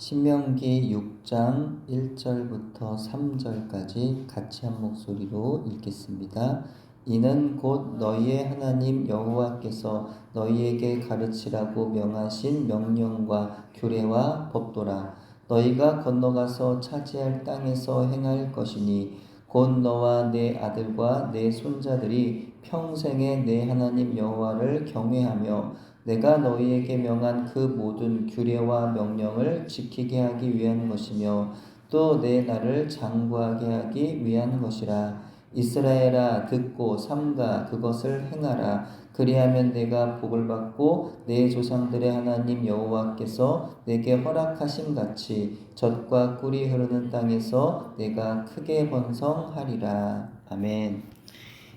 신명기 6장 1절부터 3절까지 같이 한 목소리로 읽겠습니다. 이는 곧 너희의 하나님 여호와께서 너희에게 가르치라고 명하신 명령과 규례와 법도라. 너희가 건너가서 차지할 땅에서 행할 것이니 곧 너와 내 아들과 내 손자들이 평생에 내 하나님 여호와를 경외하며 내가 너희에게 명한 그 모든 규례와 명령을 지키게 하기 위한 것이며 또 내 나를 장구하게 하기 위한 것이라. 이스라엘아 듣고 삼가 그것을 행하라. 그리하면 내가 복을 받고 내 조상들의 하나님 여호와께서 내게 허락하신 같이 젖과 꿀이 흐르는 땅에서 내가 크게 번성하리라. 아멘.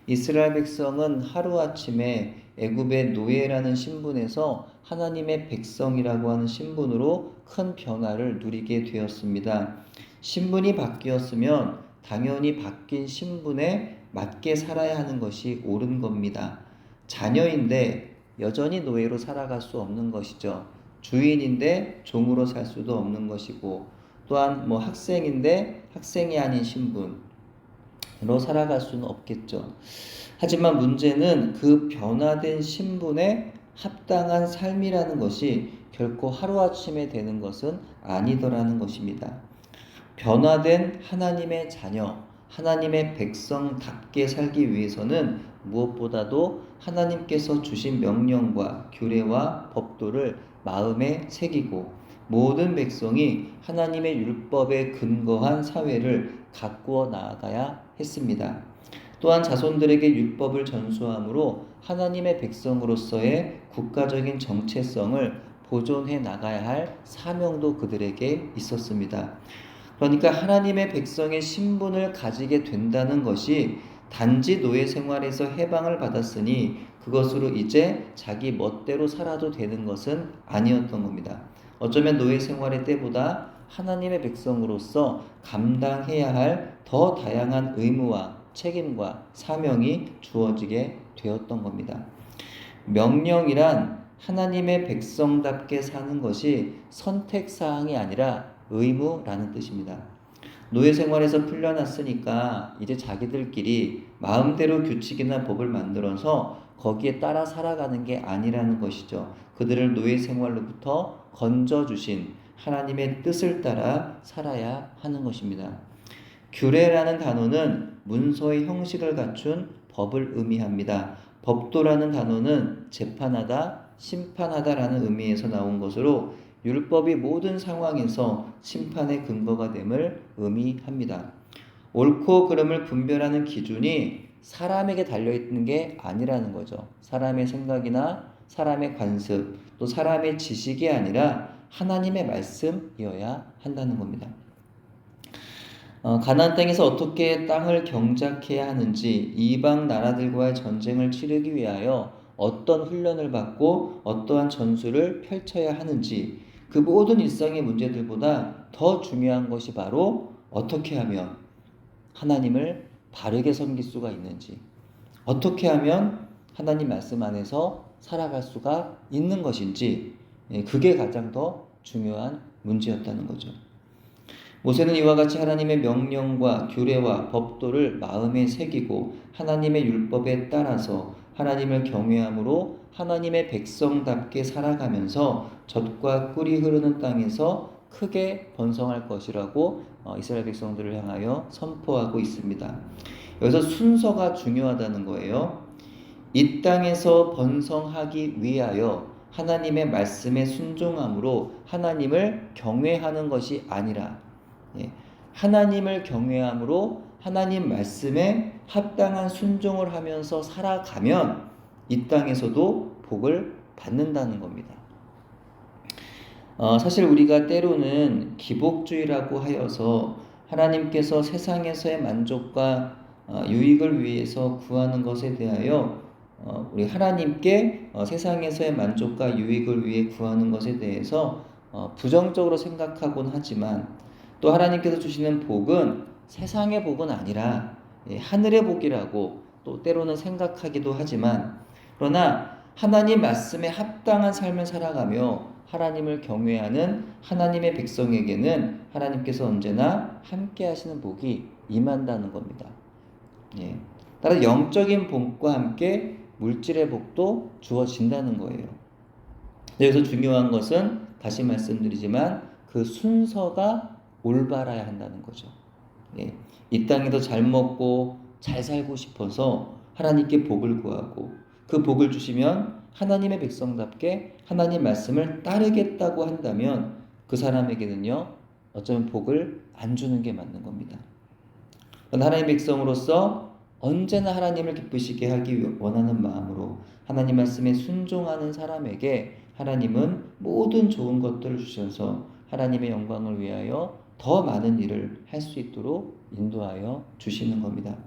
이스라엘 백성은 하루아침에 애굽의 노예라는 신분에서 하나님의 백성이라고 하는 신분으로 큰 변화를 누리게 되었습니다. 신분이 바뀌었으면 당연히 바뀐 신분에 맞게 살아야 하는 것이 옳은 겁니다. 자녀인데 여전히 노예로 살아갈 수 없는 것이죠. 주인인데 종으로 살 수도 없는 것이고, 또한 학생인데 학생이 아닌 신분으로 살아갈 수는 없겠죠. 하지만 문제는 그 변화된 신분에 합당한 삶이라는 것이 결코 하루아침에 되는 것은 아니더라는 것입니다. 변화된 하나님의 자녀, 하나님의 백성답게 살기 위해서는 무엇보다도 하나님께서 주신 명령과 규례와 법도를 마음에 새기고 모든 백성이 하나님의 율법에 근거한 사회를 가꾸어 나아가야 했습니다. 또한 자손들에게 율법을 전수함으로 하나님의 백성으로서의 국가적인 정체성을 보존해 나가야 할 사명도 그들에게 있었습니다. 그러니까 하나님의 백성의 신분을 가지게 된다는 것이 단지 노예 생활에서 해방을 받았으니 그것으로 이제 자기 멋대로 살아도 되는 것은 아니었던 겁니다. 어쩌면 노예 생활의 때보다 하나님의 백성으로서 감당해야 할 더 다양한 의무와 책임과 사명이 주어지게 되었던 겁니다. 명령이란 하나님의 백성답게 사는 것이 선택사항이 아니라 의무라는 뜻입니다. 노예 생활에서 풀려났으니까 이제 자기들끼리 마음대로 규칙이나 법을 만들어서 거기에 따라 살아가는 게 아니라는 것이죠. 그들을 노예 생활로부터 건져주신 하나님의 뜻을 따라 살아야 하는 것입니다. 규례라는 단어는 문서의 형식을 갖춘 법을 의미합니다. 법도라는 단어는 재판하다, 심판하다라는 의미에서 나온 것으로 율법이 모든 상황에서 심판의 근거가 됨을 의미합니다. 옳고 그름을 분별하는 기준이 사람에게 달려있는 게 아니라는 거죠. 사람의 생각이나 사람의 관습, 또 사람의 지식이 아니라 하나님의 말씀이어야 한다는 겁니다. 가나안 땅에서 어떻게 땅을 경작해야 하는지, 이방 나라들과의 전쟁을 치르기 위하여 어떤 훈련을 받고 어떠한 전술을 펼쳐야 하는지, 그 모든 일상의 문제들보다 더 중요한 것이 바로 어떻게 하면 하나님을 바르게 섬길 수가 있는지, 어떻게 하면 하나님 말씀 안에서 살아갈 수가 있는 것인지, 그게 가장 더 중요한 문제였다는 거죠. 모세는 이와 같이 하나님의 명령과 규례와 법도를 마음에 새기고 하나님의 율법에 따라서 하나님을 경외함으로 하나님의 백성답게 살아가면서 젖과 꿀이 흐르는 땅에서 크게 번성할 것이라고 이스라엘 백성들을 향하여 선포하고 있습니다. 여기서 순서가 중요하다는 거예요. 이 땅에서 번성하기 위하여 하나님의 말씀에 순종함으로 하나님을 경외하는 것이 아니라, 하나님을 경외함으로 하나님 말씀에 합당한 순종을 하면서 살아가면 이 땅에서도 복을 받는다는 겁니다. 사실 우리가 때로는 기복주의라고 하여서 하나님께서 세상에서의 만족과 유익을 위해서 구하는 것에 대하여 우리 하나님께 세상에서의 만족과 유익을 위해 구하는 것에 대해서 부정적으로 생각하곤 하지만, 또 하나님께서 주시는 복은 세상의 복은 아니라 하늘의 복이라고 또 때로는 생각하기도 하지만, 그러나 하나님 말씀에 합당한 삶을 살아가며 하나님을 경외하는 하나님의 백성에게는 하나님께서 언제나 함께 하시는 복이 임한다는 겁니다. 예. 따라 영적인 복과 함께 물질의 복도 주어진다는 거예요. 여기서 중요한 것은 다시 말씀드리지만 그 순서가 올바라야 한다는 거죠. 예. 이 땅에서 잘 먹고 잘 살고 싶어서 하나님께 복을 구하고 그 복을 주시면 하나님의 백성답게 하나님 말씀을 따르겠다고 한다면 그 사람에게는요, 어쩌면 복을 안 주는 게 맞는 겁니다. 하나님의 백성으로서 언제나 하나님을 기쁘시게 하기 원하는 마음으로 하나님 말씀에 순종하는 사람에게 하나님은 모든 좋은 것들을 주셔서 하나님의 영광을 위하여 더 많은 일을 할 수 있도록 인도하여 주시는 겁니다.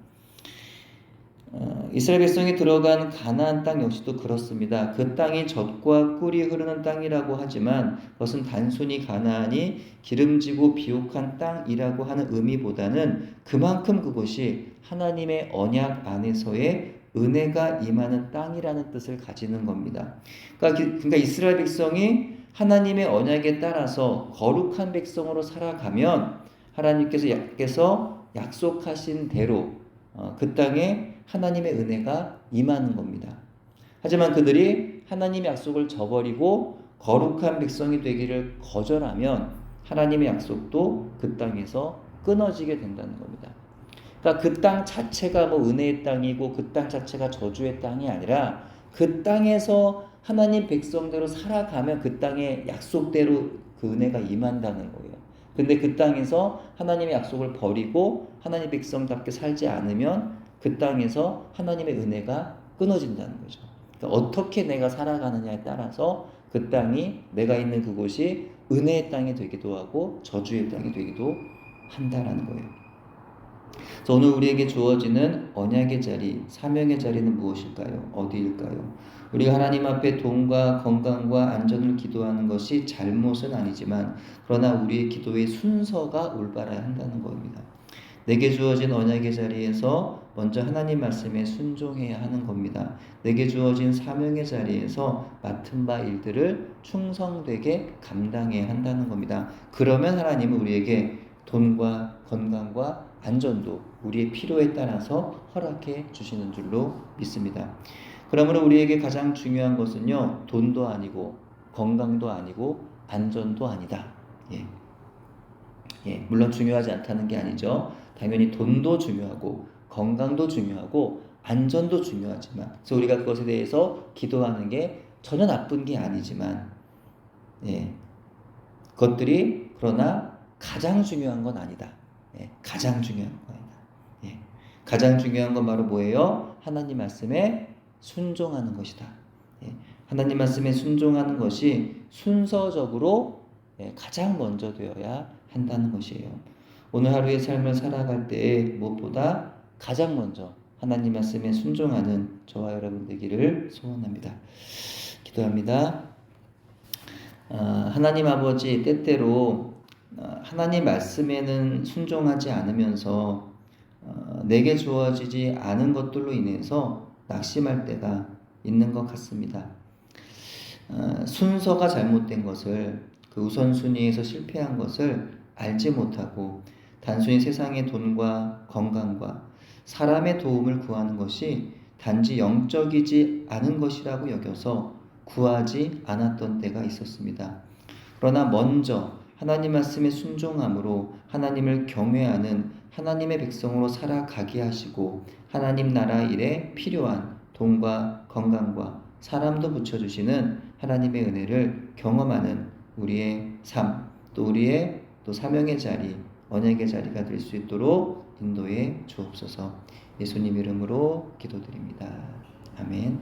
이스라엘 백성이 들어간 가나안 땅 역시도 그렇습니다. 그 땅이 젖과 꿀이 흐르는 땅이라고 하지만 그것은 단순히 가나안이 기름지고 비옥한 땅이라고 하는 의미보다는 그만큼 그곳이 하나님의 언약 안에서의 은혜가 임하는 땅이라는 뜻을 가지는 겁니다. 그러니까 이스라엘 백성이 하나님의 언약에 따라서 거룩한 백성으로 살아가면 하나님께서 약속하신 대로 그 땅에 하나님의 은혜가 임하는 겁니다. 하지만 그들이 하나님의 약속을 저버리고 거룩한 백성이 되기를 거절하면 하나님의 약속도 그 땅에서 끊어지게 된다는 겁니다. 그러니까 그 땅 자체가 은혜의 땅이고 그 땅 자체가 저주의 땅이 아니라 그 땅에서 하나님 백성대로 살아가면 그 땅의 약속대로 그 은혜가 임한다는 거예요. 근데 그 땅에서 하나님의 약속을 버리고 하나님 백성답게 살지 않으면 그 땅에서 하나님의 은혜가 끊어진다는 거죠. 그러니까 어떻게 내가 살아가느냐에 따라서 그 땅이 내가 있는 그곳이 은혜의 땅이 되기도 하고 저주의 땅이 되기도 한다라는 거예요. 그래서 오늘 우리에게 주어지는 언약의 자리, 사명의 자리는 무엇일까요? 어디일까요? 우리가 하나님 앞에 돈과 건강과 안전을 기도하는 것이 잘못은 아니지만 그러나 우리의 기도의 순서가 올바라야 한다는 겁니다. 내게 주어진 언약의 자리에서 먼저 하나님 말씀에 순종해야 하는 겁니다. 내게 주어진 사명의 자리에서 맡은 바 일들을 충성되게 감당해야 한다는 겁니다. 그러면 하나님은 우리에게 돈과 건강과 안전도 우리의 필요에 따라서 허락해 주시는 줄로 믿습니다. 그러므로 우리에게 가장 중요한 것은요, 돈도 아니고 건강도 아니고 안전도 아니다. 물론 중요하지 않다는 게 아니죠. 당연히 돈도 중요하고 건강도 중요하고 안전도 중요하지만 그래서 우리가 그것에 대해서 기도하는 게 전혀 나쁜 게 아니지만 그것들이 그러나 가장 중요한 건 아니다. 가장 중요한 건 아니다. 가장 중요한 건 바로 뭐예요? 하나님 말씀에 순종하는 것이다. 하나님 말씀에 순종하는 것이 순서적으로 가장 먼저 되어야 한다는 것이에요. 오늘 하루의 삶을 살아갈 때에 무엇보다 가장 먼저 하나님 말씀에 순종하는 저와 여러분 되기를 소원합니다. 기도합니다. 하나님 아버지, 때때로 하나님 말씀에는 순종하지 않으면서 내게 주어지지 않은 것들로 인해서 낙심할 때가 있는 것 같습니다. 순서가 잘못된 것을, 그 우선순위에서 실패한 것을 알지 못하고 단순히 세상의 돈과 건강과 사람의 도움을 구하는 것이 단지 영적이지 않은 것이라고 여겨서 구하지 않았던 때가 있었습니다. 그러나 먼저 하나님 말씀에 순종함으로 하나님을 경외하는 하나님의 백성으로 살아가게 하시고 하나님 나라 일에 필요한 돈과 건강과 사람도 붙여주시는 하나님의 은혜를 경험하는 우리의 삶, 또 우리의 또 사명의 자리, 언약의 자리가 될 수 있도록 인도해 주옵소서. 예수님 이름으로 기도드립니다. 아멘.